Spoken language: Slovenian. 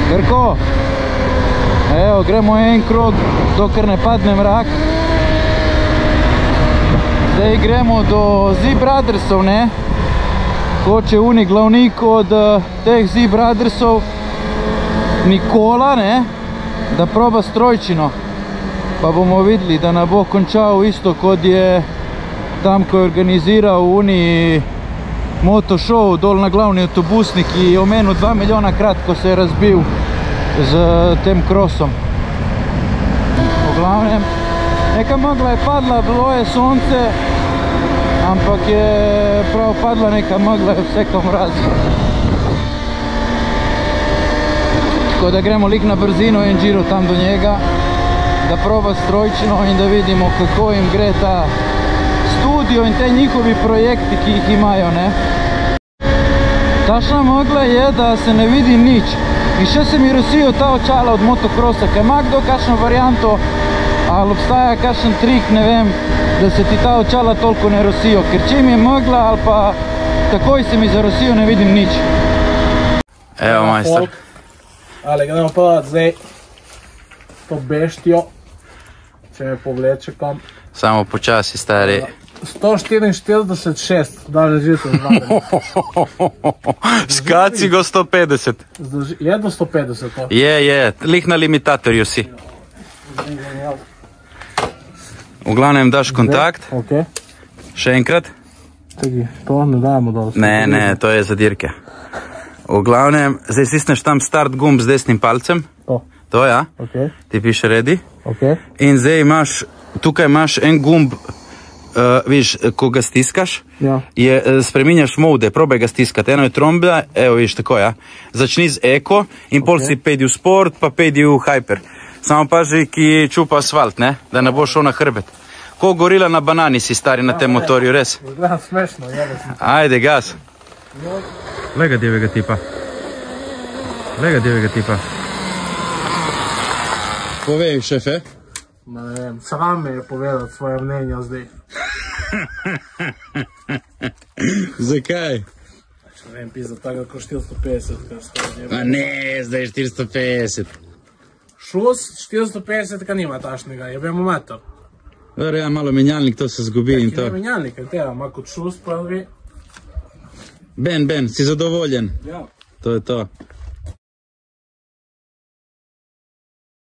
Krko, evo, gremo en krog, dokler ne padne mrak. Zdaj gremo do Z Brothersov, ne? Hoče uni glavnik od teh Z Brothersov, Nikola, ne? Da proba strojčino. Pa bomo videli, da ne bo končal isto, kot je tam, ko je organiziral uni motošov dol na glavni avtobusni, ki je omenil 2 milijona krat, ko se je razbil z tem krosom. V glavnem, neka megla je padla, bilo je sonce, ampak je prav padla neka megla, je vse kam mrazi. Tako da gremo lik na brzino in džiro tam do njega, da proba strojčino in da vidimo, kako jim gre ta studio in te njihovi projekti, ki jih imajo, ne. Tašna megla je, da se ne vidi nič. In še se mi rosijo ta očala od motokrosa, kaj ima kdo kakšno varianto, ali obstaja kakšen trik, ne vem, da se ti ta očala toliko ne rosijo, ker čim je megla ali pa takoj se mi zarosijo, ne vidim nič. Evo, majster. Ali gremo pa zdaj to beštijo, če me povleče kam. Samo počasi, stari. 144,6, da ležite z vami. Skaci go 150. Je do 150 to? Je, lih na limitatorju si. V glavnem daš kontakt. Ok. Še enkrat. To ne dajemo dol. Ne, to je za dirke. V glavnem, zdaj stisneš tam start gumb z desnim palcem. To, ja. Ti piše ready. In zdaj imaš, tukaj imaš en gumb, viš, ko ga stiskaš, spreminjaš mode, probaj ga stiskati. Eno je tromba, evo viš, tako, ja. Začni z eko in pol si pejdi v sport, pa pejdi v hyper. Samo paži, ki čupa asfalt, ne, da ne bo šel na hrbet. Ko gorila na banani si, stari, na tem motorju, res. Gledam smešno, Ajde, gas. Lega divjega tipa. Lega divjega tipa. Povej, šefe. Ne vem, sram me je povedati svoje mnenja zdaj. Zakaj? Ne vem, pizda tako kot 450. Ne, zdaj 450. Šus 450 ka nima tašnega, je vemo metar. Ja, malo menjalnik, to se zgubi in to. Kje je menjalnik, tega, ima kot šus prvi. Ben, si zadovoljen? Ja. To je to.